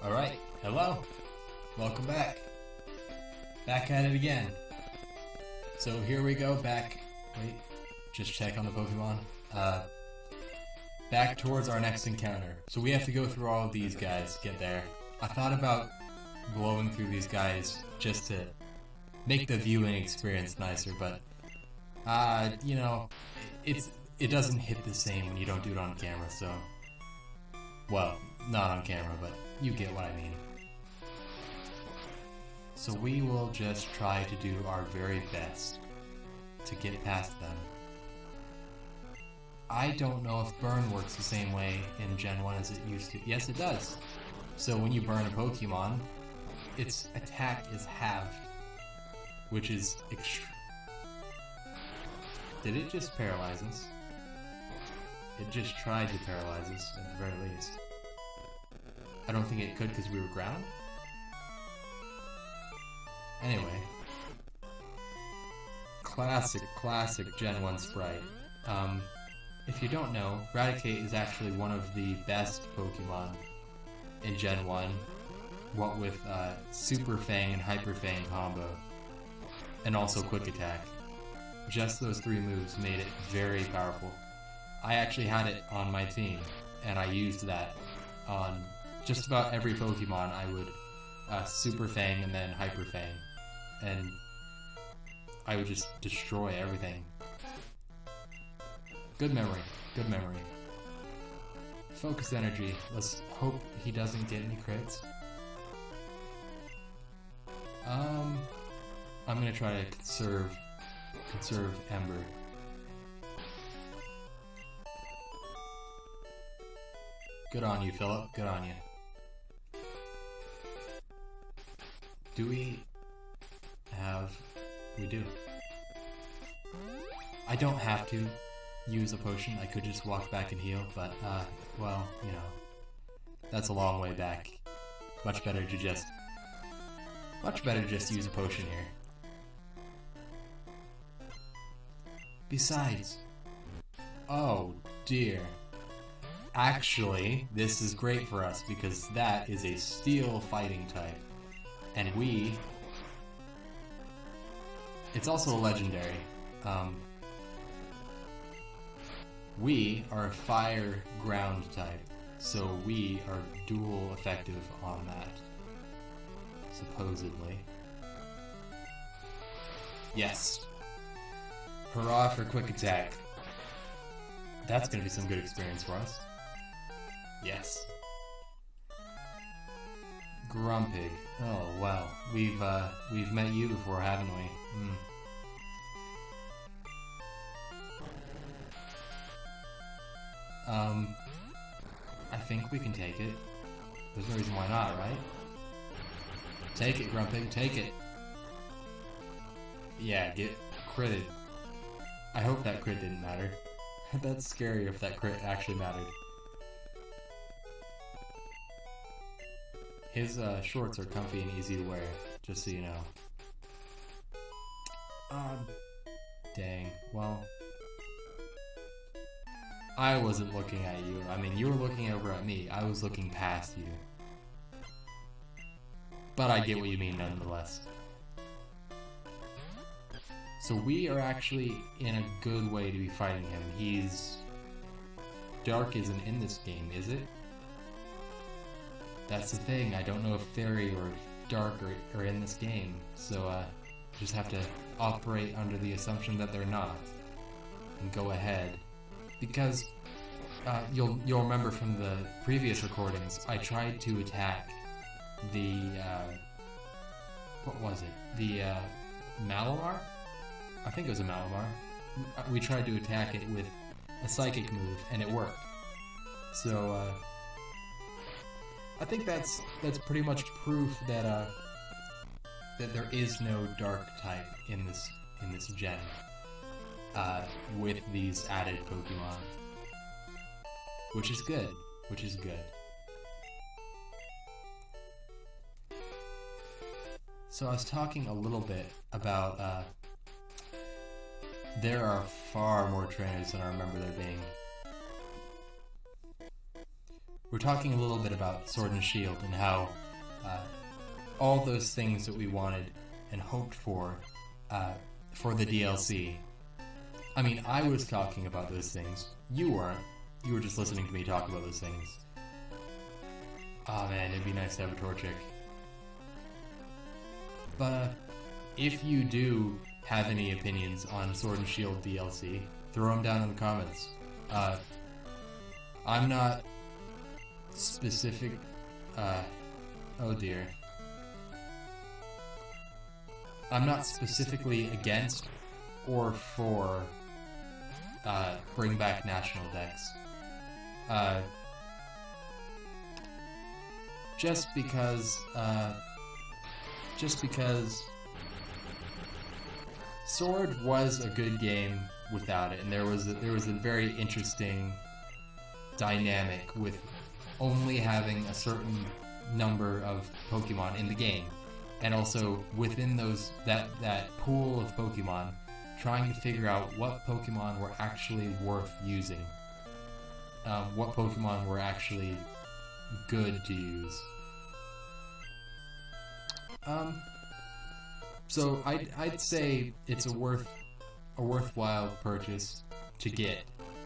Alright, hello. Welcome back. Back at it again. So here we go, back. Wait, just check on the Pokemon. Back towards our next encounter. So we have to go through all of these guys to get there. I thought about blowing through these guys just to make the viewing experience nicer, but you know, it doesn't hit the same when you don't do it on camera, so well, not on camera, but you get what I mean. So we will just try to do our very best to get past them. I don't know if burn works the same way in Gen 1 as it used to. Yes, it does. So when you burn a Pokemon, its attack is halved, which is Did it just paralyze us? It just tried to paralyze us, at the very least. I don't think it could because we were ground? Anyway. Classic Gen 1 Sprite. If you don't know, Raticate is actually one of the best Pokemon in Gen 1. What with Super Fang and Hyper Fang combo. And also Quick Attack. Just those three moves made it very powerful. I actually had it on my team, and I used that on just about every Pokemon. I would Super Fang and then Hyper Fang, and I would just destroy everything. Good memory, good memory. Focus energy. Let's hope he doesn't get any crits. I'm gonna try to conserve Ember. Good on you, Philip. Good on you. Do we have... We do. I don't have to use a potion. I could just walk back and heal, but, well, you know. That's a long way back. Much better to just use a potion here. Besides... Oh, dear. Actually, this is great for us because that is a steel fighting type. And we... It's also a legendary. We are a fire ground type, so we are dual effective on that. Supposedly. Yes. Hurrah for Quick Attack. That's gonna be some good experience for us. Yes. Grumpig. Oh well, we've met you before, haven't we? I think we can take it. There's no reason why not, right? Take it, Grumpig, take it. Yeah, get critted. I hope that crit didn't matter. That's scary if that crit actually mattered. His shorts are comfy and easy to wear, just so you know. Dang. Well, I wasn't looking at you. I mean, you were looking over at me. I was looking past you. But I get what you mean nonetheless. So we are actually in a good way to be fighting him. He's... Dark isn't in this game, is it? That's the thing. I don't know if Fairy or Dark are in this game. So just have to operate under the assumption that they're not. And go ahead. Because you'll remember from the previous recordings, I tried to attack the... what was it? The Malamar? I think it was a Malamar. We tried to attack it with a Psychic move, and it worked. So, I think that's pretty much proof that that there is no Dark type in this gen. With these added Pokemon. Which is good. Which is good. So I was talking a little bit about, there are far more trainers than I remember there being. we're talking a little bit about Sword and Shield and how all those things that we wanted and hoped for the DLC. I mean, I was talking about those things. You weren't. You were just listening to me talk about those things. Oh man, it'd be nice to have a Torchic. But if you do have any opinions on Sword and Shield DLC, throw them down in the comments. I'm not specific. Oh dear. I'm not specifically against or for bring back national decks. Just because Sword was a good game without it, and there was a very interesting dynamic with only having a certain number of Pokemon in the game, and also within that pool of Pokemon, trying to figure out what Pokemon were actually worth using, what Pokemon were actually good to use. So I'd say it's a worthwhile purchase to get.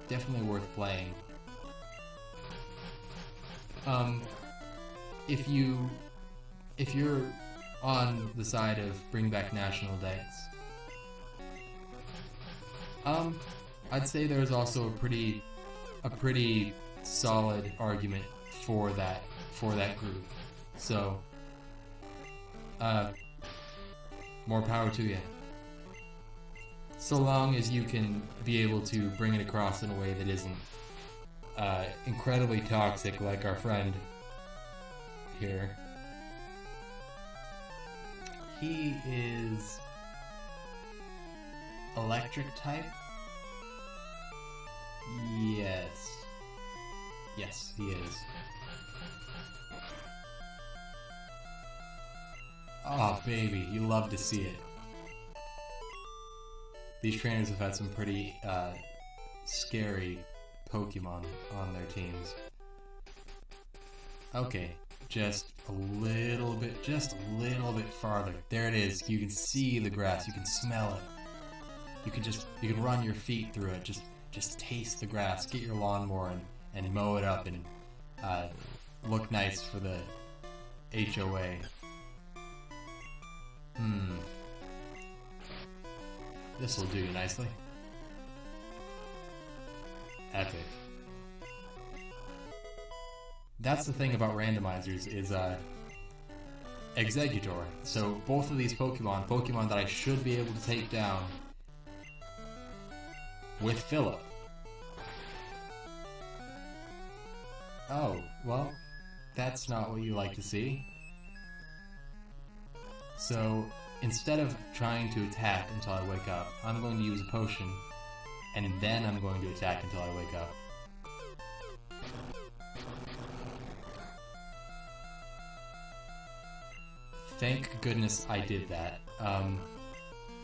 Definitely worth playing. If you're on the side of bring back national decks, I'd say there's also a pretty solid argument for that group. So more power to you. So long as you can be able to bring it across in a way that isn't incredibly toxic like our friend here. He is electric type? Yes. Yes, he is. Oh, baby, you love to see it. These trainers have had some pretty scary Pokemon on their teams. Okay, just a little bit farther. There it is. You can see the grass. You can smell it. You can run your feet through it. Just taste the grass. Get your lawnmower and mow it up and look nice for the HOA. This will do you nicely. Epic. That's the thing about randomizers is Exeggutor. So both of these Pokemon that I should be able to take down with Phillip. Oh, well, that's not what you like to see. So instead of trying to attack until I wake up, I'm going to use a potion, and then I'm going to attack until I wake up. Thank goodness I did that.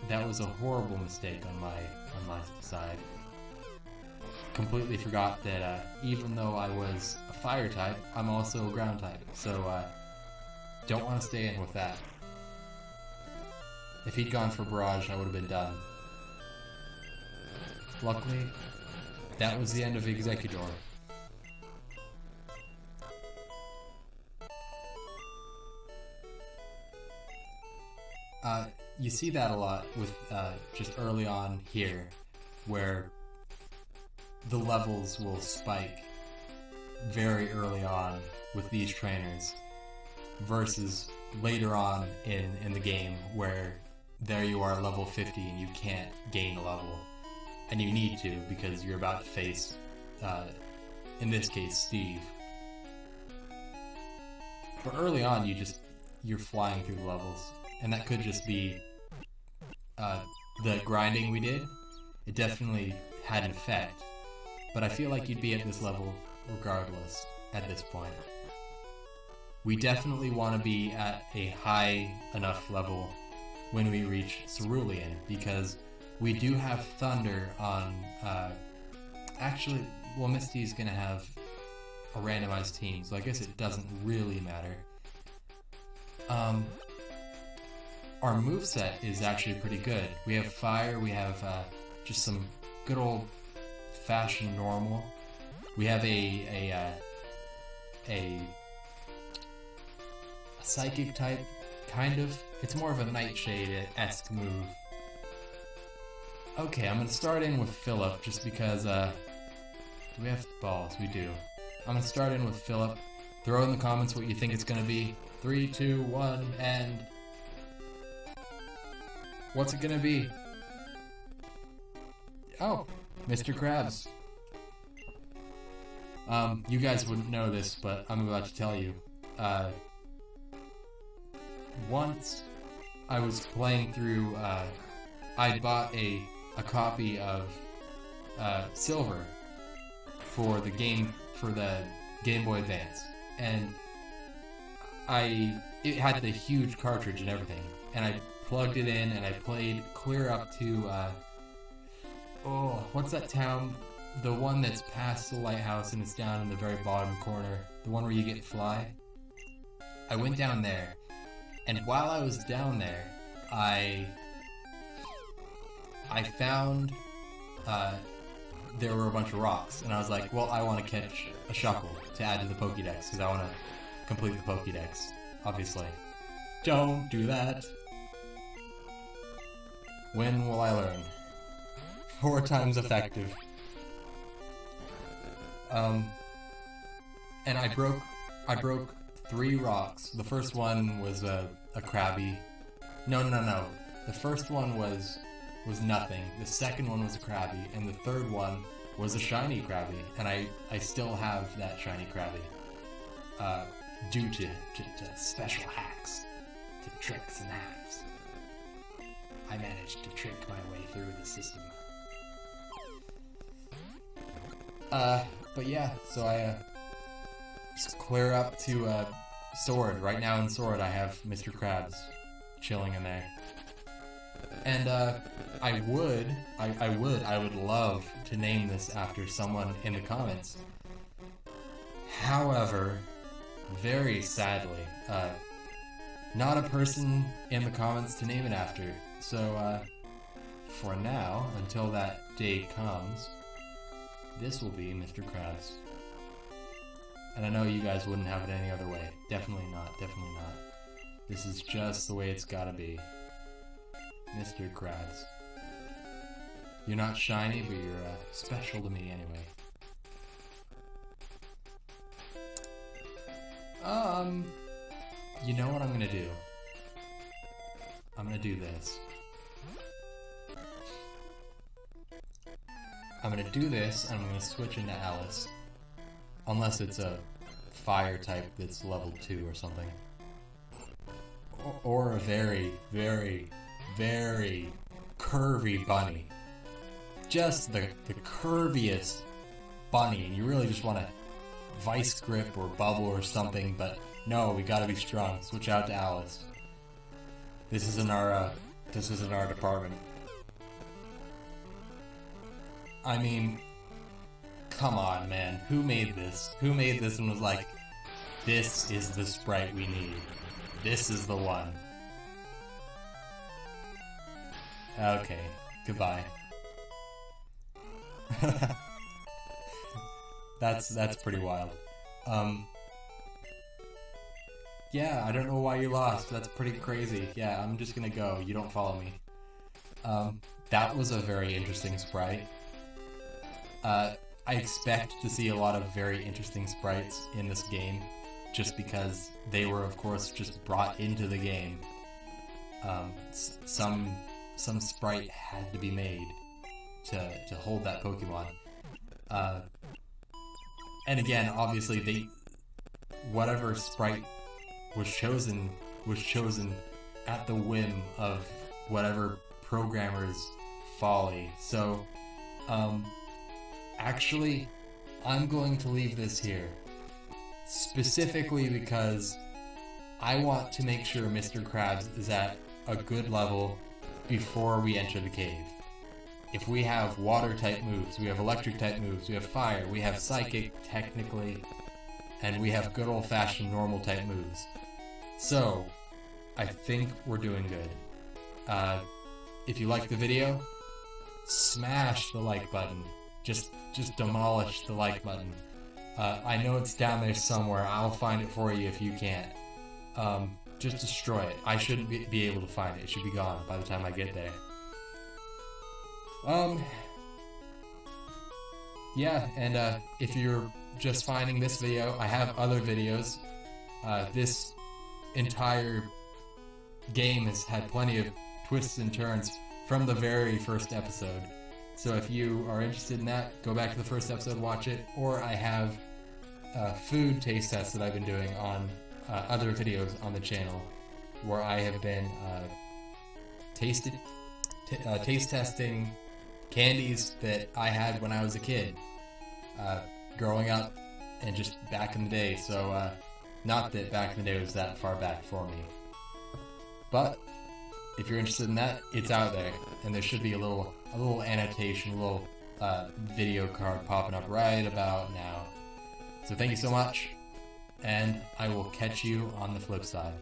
That was a horrible mistake on my side. Completely forgot that even though I was a fire type, I'm also a ground type. So don't want to stay in with that. If he'd gone for Barrage, I would have been done. Luckily, that was the end of Exeggutor. You see that a lot with just early on here, where the levels will spike very early on with these trainers, versus later on in the game where there you are level 50 and you can't gain a level, and you need to because you're about to face, in this case, Steve. But early on you're flying through the levels, and that could just be the grinding we did. It definitely had an effect, but I feel like you'd be at this level regardless at this point. We definitely want to be at a high enough level when we reach Cerulean, because we do have Thunder on, actually, well, Misty's gonna have a randomized team, so I guess it doesn't really matter. Our moveset is actually pretty good. We have fire, we have just some good old fashioned normal. We have a psychic type, kind of. It's more of a Nightshade-esque move. Okay, I'm gonna start in with Philip just because, do we have balls? We do. I'm gonna start in with Philip. Throw in the comments what you think it's gonna be. 3, 2, 1, and... what's it gonna be? Oh, Mr. Krabs. You guys wouldn't know this, but I'm about to tell you. Once I was playing through, I bought a copy of Silver for the Game Boy Advance, and it had the huge cartridge and everything, and I plugged it in and I played clear up to what's that town? The one that's past the lighthouse and it's down in the very bottom corner, the one where you get Fly. I went down there, and while I was down there, I found there were a bunch of rocks, and I was like, well, I want to catch a Shuckle to add to the Pokédex, because I want to complete the Pokédex, obviously. Don't do that. When will I learn? 4 times effective. And I broke 3 rocks. The first one was a Krabby. No. The first one was nothing. The second one was a Krabby, and the third one was a shiny Krabby. And I still have that shiny Krabby. Due to special hacks, to tricks and hacks. I managed to trick my way through the system. But yeah, so I just clear up to Sword. Right now in Sword I have Mr. Krabs chilling in there. And I would love to name this after someone in the comments. However, very sadly, not a person in the comments to name it after. So for now, until that day comes, this will be Mr. Krabs. And I know you guys wouldn't have it any other way. Definitely not, definitely not. This is just the way it's gotta be. Mr. Krabs. You're not shiny, but you're special to me anyway. You know what I'm gonna do? I'm gonna do this. I'm gonna do this, and I'm gonna switch into Alice. Unless it's a fire type that's level 2 or something. Or a very, very, very curvy bunny. Just the curviest bunny, and you really just want to vice grip or bubble or something, but no, we gotta be strong. Switch out to Alice. This isn't our department. I mean, come on, man. Who made this? Who made this and was like, this is the sprite we need. This is the one. Okay, goodbye. That's pretty wild. Yeah, I don't know why you lost. That's pretty crazy. Yeah, I'm just gonna go. You don't follow me. That was a very interesting sprite. I expect to see a lot of very interesting sprites in this game, just because they were, of course, just brought into the game. Some sprite had to be made to hold that Pokemon. And again, obviously, whatever sprite was chosen at the whim of whatever programmer's folly. So, actually, I'm going to leave this here. Specifically because I want to make sure Mr. Krabs is at a good level before we enter the cave. If we have water type moves, we have electric type moves, we have fire, we have psychic technically, and we have good old-fashioned normal type moves. So, I think we're doing good. If you like the video, smash the like button. Just demolish the like button. I know it's down there somewhere. I'll find it for you if you can't. Just destroy it. I shouldn't be able to find it. It should be gone by the time I get there. Yeah, and if you're just finding this video, I have other videos. This entire game has had plenty of twists and turns from the very first episode. So if you are interested in that, go back to the first episode, watch it. Or I have food taste tests that I've been doing on other videos on the channel, where I have been taste testing candies that I had when I was a kid, growing up, and just back in the day. So not that back in the day was that far back for me, but if you're interested in that, it's out there, and there should be a little annotation, a little video card popping up right about now. So thank you so much, and I will catch you on the flip side.